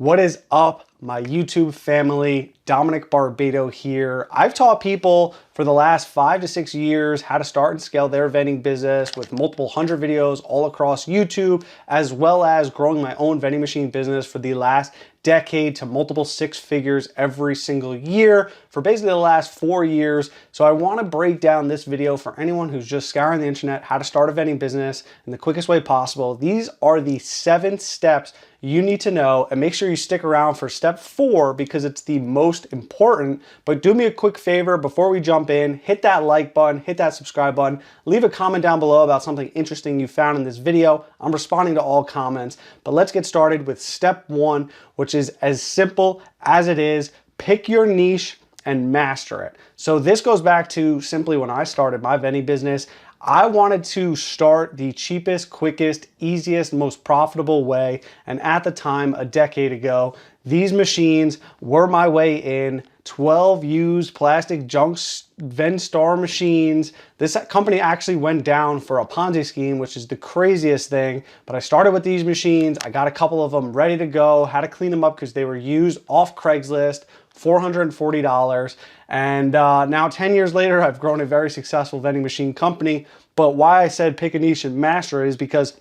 What is up, my YouTube family? Dominick Barbato here. I've taught people for the last 5 to 6 years how to start and scale their vending business with multiple hundred videos all across YouTube, as well as growing my own vending machine business for the last decade to multiple 6 figures every single year for basically the last 4 years. So I want to break down this video for anyone who's just scouring the internet, how to start a vending business in the quickest way possible. These are the 7 steps you need to know, and make sure you stick around for step 4 because it's the most important. But do me a quick favor before we jump in, hit that like button, hit that subscribe button, leave a comment down below about something interesting you found in this video. I'm responding to all comments, but let's get started with step 1, which is as simple as it is. Pick your niche and master it. So this goes back to simply when I started my vending business. I wanted to start the cheapest, quickest, easiest, most profitable way. And at the time, a decade ago, these machines were my way in. 12 used plastic junk Vendstar machines. This company actually went down for a Ponzi scheme, which is the craziest thing. But I started with these machines. I got a couple of them ready to go, had to clean them up because they were used off Craigslist, $440. And now 10 years later, I've grown a very successful vending machine company. But why I said pick a niche and master it is because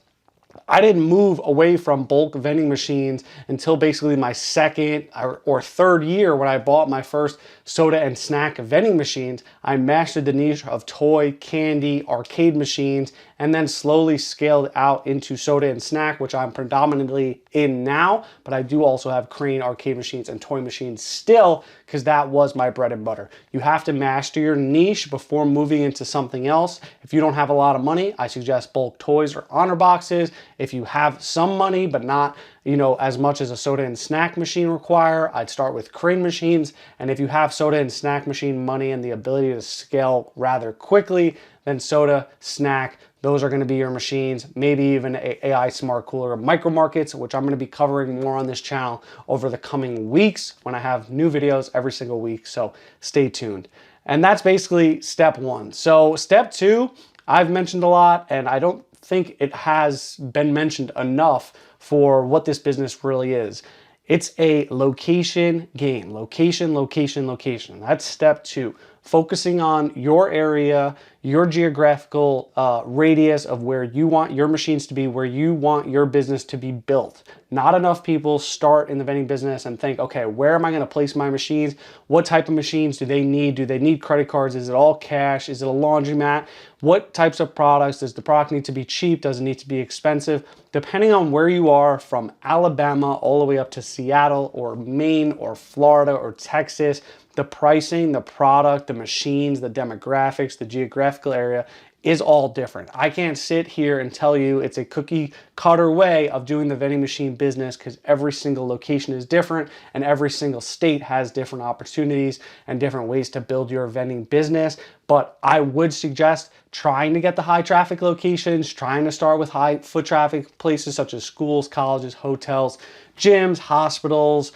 I didn't move away from bulk vending machines until basically my second or third year when I bought my first soda and snack vending machines. I mastered the niche of toy, candy, arcade machines, and then slowly scaled out into soda and snack, which I'm predominantly in now, but I do also have crane arcade machines and toy machines still because that was my bread and butter. You have to master your niche before moving into something else. If you don't have a lot of money, I suggest bulk toys or honor boxes. If you have some money, but not, as much as a soda and snack machine require, I'd start with crane machines. And if you have soda and snack machine money and the ability to scale rather quickly, then soda, snack, those are going to be your machines, maybe even AI smart cooler micro markets, which I'm going to be covering more on this channel over the coming weeks when I have new videos every single week. So stay tuned. And that's basically step 1. So step 2, I've mentioned a lot, and I don't think it has been mentioned enough for what this business really is. It's a location game. Location, location, location. That's step 2. Focusing on your area, your geographical radius of where you want your machines to be, where you want your business to be built. Not enough people start in the vending business and think, okay, where am I going to place my machines? What type of machines do they need? Do they need credit cards? Is it all cash? Is it a laundromat? What types of products? Does the product need to be cheap? Does it need to be expensive? Depending on where you are, from Alabama all the way up to Seattle or Maine or Florida or Texas, the pricing, the product, the machines, the demographics, the geographical area is all different. I can't sit here and tell you it's a cookie cutter way of doing the vending machine business because every single location is different and every single state has different opportunities and different ways to build your vending business. But I would suggest trying to get the high traffic locations, trying to start with high foot traffic places such as schools, colleges, hotels, gyms, hospitals,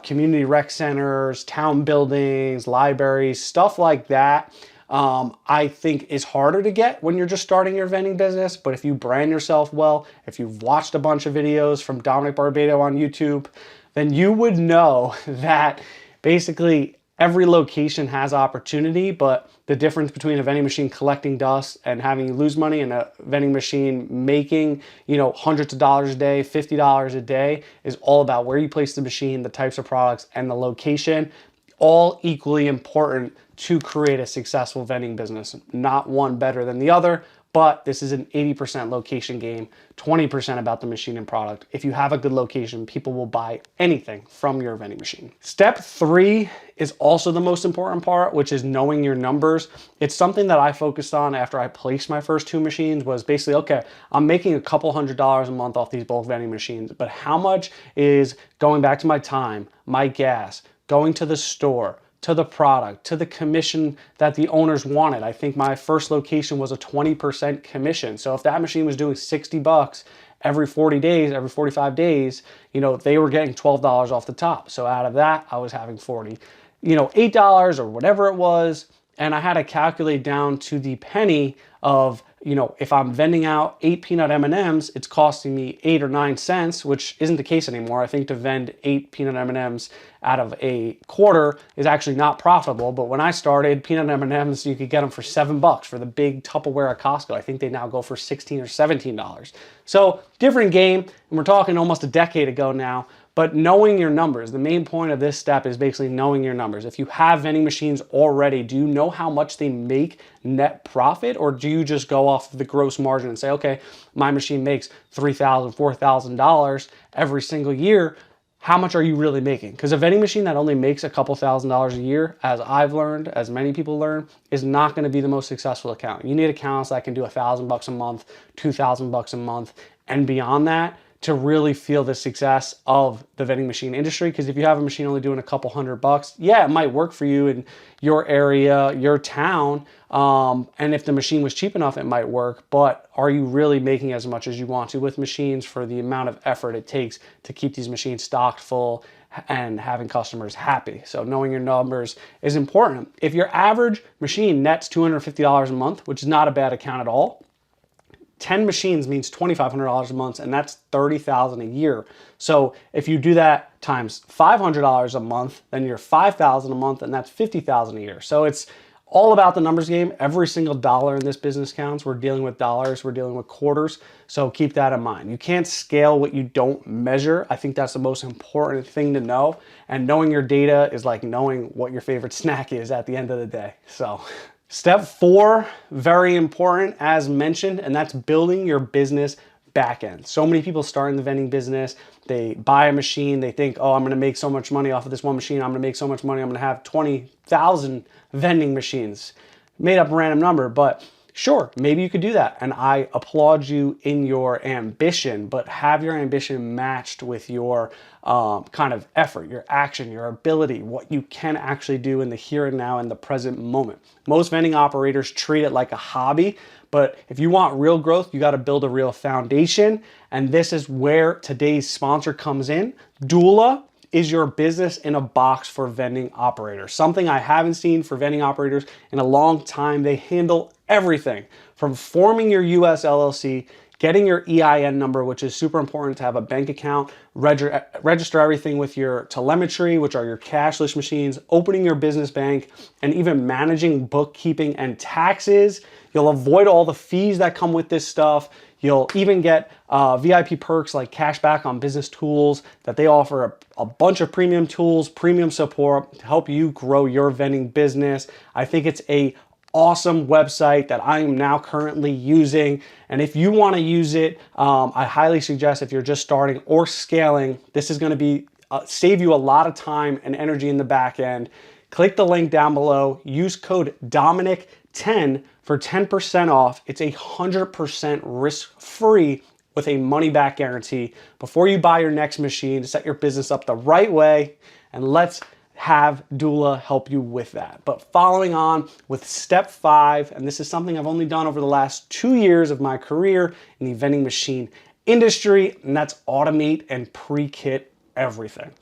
community rec centers, town buildings, libraries, stuff like that. I think is harder to get when you're just starting your vending business. But if you brand yourself well, if you've watched a bunch of videos from Dominick Barbato on YouTube, then you would know that basically every location has opportunity, but the difference between a vending machine collecting dust and having you lose money and a vending machine making, hundreds of dollars a day, $50 a day is all about where you place the machine, the types of products, and the location. All equally important to create a successful vending business. Not one better than the other, but this is an 80% location game, 20% about the machine and product. If you have a good location, people will buy anything from your vending machine. Step 3 is also the most important part, which is knowing your numbers. It's something that I focused on after I placed my first 2 machines was basically, okay, I'm making a couple $100s a month off these bulk vending machines, but how much is going back to my time, my gas, going to the store, to the product, to the commission that the owners wanted. I think my first location was a 20% commission. So if that machine was doing 60 bucks every 40 days, every 45 days, they were getting $12 off the top. So out of that, I was having 40, $8 or whatever it was. And I had to calculate down to the penny of you know, if I'm vending out 8 peanut M&Ms, it's costing me 8 or 9 cents, which isn't the case anymore. I think to vend 8 peanut M&Ms out of a quarter is actually not profitable. But when I started, peanut M&Ms, you could get them for $7 for the big Tupperware at Costco. I think they now go for $16 or $17. So different game, and we're talking almost a decade ago now. But knowing your numbers, the main point of this step is basically knowing your numbers. If you have vending machines already, do you know how much they make net profit, or do you just go off of the gross margin and say, okay, my machine makes $3,000, $4,000 every single year. How much are you really making? Because a vending machine that only makes a couple $1,000s a year, as I've learned, as many people learn, is not going to be the most successful account. You need accounts that can do $1,000 a month, $2,000 a month, and beyond that, to really feel the success of the vending machine industry. Because if you have a machine only doing a couple $100, yeah, it might work for you in your area, your town. And if the machine was cheap enough, it might work. But are you really making as much as you want to with machines for the amount of effort it takes to keep these machines stocked full and having customers happy? So knowing your numbers is important. If your average machine nets $250 a month, which is not a bad account at all, 10 machines means $2,500 a month, and that's $30,000 a year. So if you do that times $500 a month, then you're $5,000 a month, and that's $50,000 a year. So it's all about the numbers game. Every single dollar in this business counts. We're dealing with dollars, we're dealing with quarters. So keep that in mind. You can't scale what you don't measure. I think that's the most important thing to know. And knowing your data is like knowing what your favorite snack is at the end of the day. So step 4, very important as mentioned, and that's building your business back end. So many people start in the vending business, they buy a machine, they think, oh, I'm gonna make so much money off of this one machine, I'm gonna make so much money, I'm gonna have 20,000 vending machines. Made up a random number, but sure, maybe you could do that. And I applaud you in your ambition, but have your ambition matched with your kind of effort, your action, your ability, what you can actually do in the here and now in the present moment. Most vending operators treat it like a hobby, but if you want real growth, you got to build a real foundation. And this is where today's sponsor comes in. Doola is your business in a box for vending operators. Something I haven't seen for vending operators in a long time. They handle everything from forming your US LLC, getting your EIN number, which is super important to have a bank account, register everything with your telemetry, which are your cashless machines, opening your business bank, and even managing bookkeeping and taxes. You'll avoid all the fees that come with this stuff. You'll even get VIP perks like cash back on business tools that they offer a bunch of premium tools, premium support to help you grow your vending business. I think it's a awesome website that I am now currently using. And if you want to use it, I highly suggest if you're just starting or scaling, this is going to be save you a lot of time and energy in the back end. Click the link down below, use code Dominick10 for 10% off. It's 100% risk-free with a money-back guarantee before you buy your next machine to set your business up the right way. And let's have Doola help you with that. But following on with step 5, and this is something I've only done over the last 2 years of my career in the vending machine industry, and that's automate and pre-kit everything.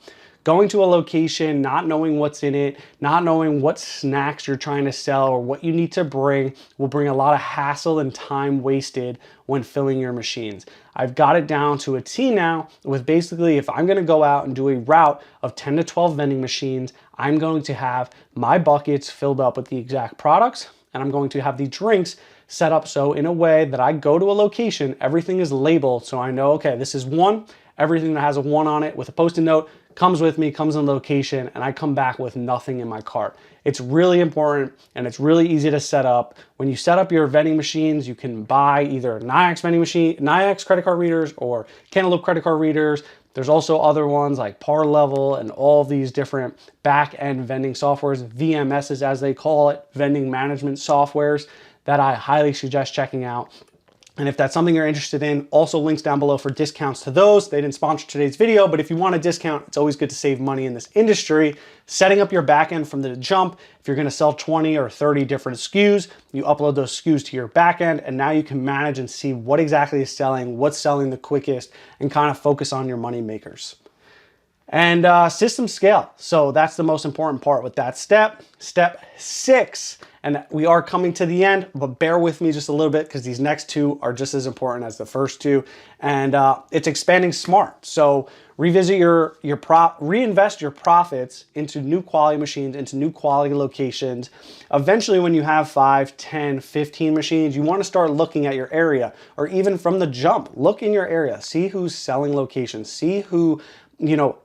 Going to a location, not knowing what's in it, not knowing what snacks you're trying to sell or what you need to bring will bring a lot of hassle and time wasted when filling your machines. I've got it down to a T now with basically if I'm gonna go out and do a route of 10 to 12 vending machines, I'm going to have my buckets filled up with the exact products, and I'm going to have the drinks set up so in a way that I go to a location, everything is labeled so I know, okay, this is 1, everything that has a 1 on it with a post-it note comes with me, comes in location, and I come back with nothing in my cart. It's really important and it's really easy to set up. When you set up your vending machines, you can buy either nayax vending machine, nayax credit card readers or Cantaloupe credit card readers. There's also other ones like Par Level and all these different back-end vending softwares, VMSs as they call it, vending management softwares that I highly suggest checking out. And if that's something you're interested in, also links down below for discounts to those. They didn't sponsor today's video, but if you want a discount, it's always good to save money in this industry. Setting up your backend from the jump, if you're gonna sell 20 or 30 different SKUs, you upload those SKUs to your backend, and now you can manage and see what exactly is selling, what's selling the quickest, and kind of focus on your money makers. And system scale. So that's the most important part with that step. Step 6, and we are coming to the end, but bear with me just a little bit because these next 2 are just as important as the first 2. And it's expanding smart. So reinvest your profits into new quality machines, into new quality locations. Eventually, when you have 5, 10, 15 machines, you want to start looking at your area, or even from the jump, look in your area, see who's selling locations, see who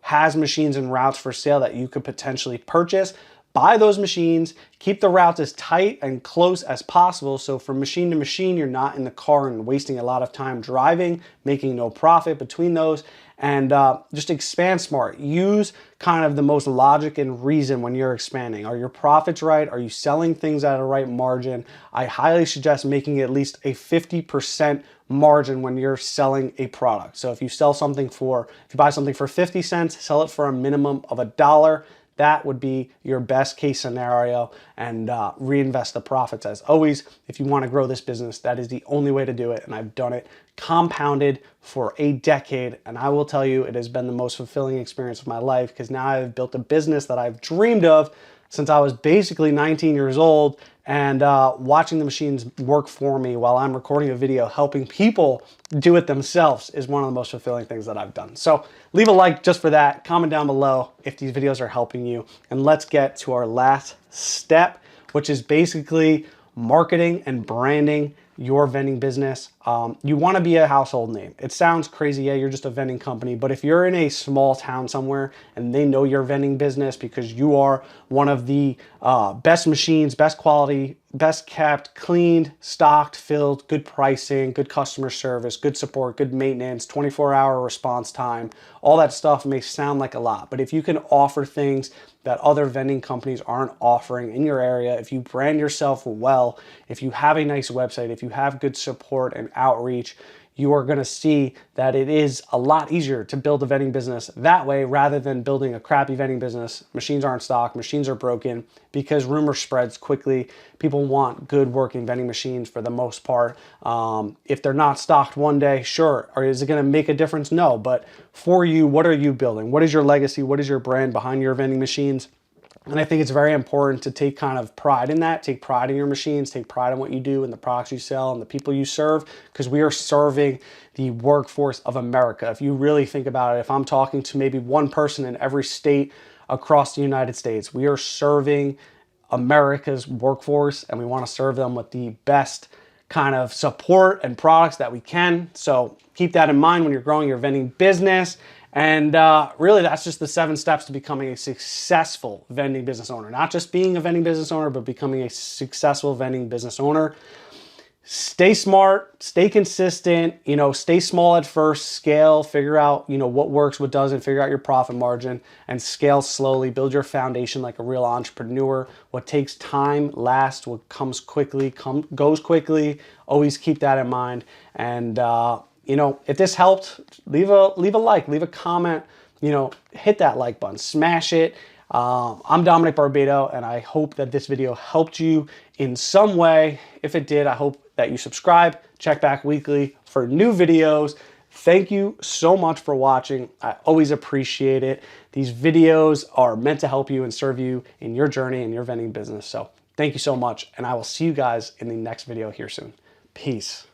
has machines and routes for sale that you could potentially purchase. Buy those machines, keep the routes as tight and close as possible. So from machine to machine, you're not in the car and wasting a lot of time driving, making no profit between those. And just expand smart. Use kind of the most logic and reason when you're expanding. Are your profits right? Are you selling things at a right margin? I highly suggest making at least a 50% margin when you're selling a product. So if you buy something for 50 cents, sell it for a minimum of $1. That would be your best case scenario, and reinvest the profits as always. If you want to grow this business, that is the only way to do it, and I've done it compounded for a decade, and I will tell you it has been the most fulfilling experience of my life because now I've built a business that I've dreamed of since I was basically 19 years old, and watching the machines work for me while I'm recording a video helping people do it themselves is one of the most fulfilling things that I've done. So leave a like just for that, comment down below if these videos are helping you, and let's get to our last step, which is basically marketing and branding your vending business. You want to be a household name. It sounds crazy, yeah, you're just a vending company, but if you're in a small town somewhere and they know your vending business because you are one of the best machines, best quality, best kept, cleaned, stocked, filled, good pricing, good customer service, good support, good maintenance, 24-hour response time, all that stuff may sound like a lot, but if you can offer things that other vending companies aren't offering in your area, if you brand yourself well, if you have a nice website, if you have good support and outreach, you are going to see that it is a lot easier to build a vending business that way rather than building a crappy vending business. Machines aren't stocked, machines are broken, because rumor spreads quickly. People want good working vending machines for the most part. If they're not stocked one day, sure. Or is it going to make a difference? No. But for you, what are you building? What is your legacy? What is your brand behind your vending machines? And I think it's very important to take kind of pride in that, take pride in your machines, take pride in what you do and the products you sell and the people you serve, because we are serving the workforce of America. If you really think about it, if I'm talking to maybe one person in every state across the United States, we are serving America's workforce, and we want to serve them with the best kind of support and products that we can. So keep that in mind when you're growing your vending business. And really, that's just the 7 steps to becoming a successful vending business owner. Not just being a vending business owner, but becoming a successful vending business owner. Stay smart, stay consistent, stay small at first, scale, figure out, what works, what doesn't, figure out your profit margin, and scale slowly. Build your foundation like a real entrepreneur. What takes time lasts, what comes quickly goes quickly. Always keep that in mind. And if this helped, leave a like, leave a comment, hit that like button, smash it. I'm Dominick Barbato, and I hope that this video helped you in some way. If it did, I hope that you subscribe, check back weekly for new videos. Thank you so much for watching. I always appreciate it. These videos are meant to help you and serve you in your journey in your vending business. So thank you so much, and I will see you guys in the next video here soon. Peace.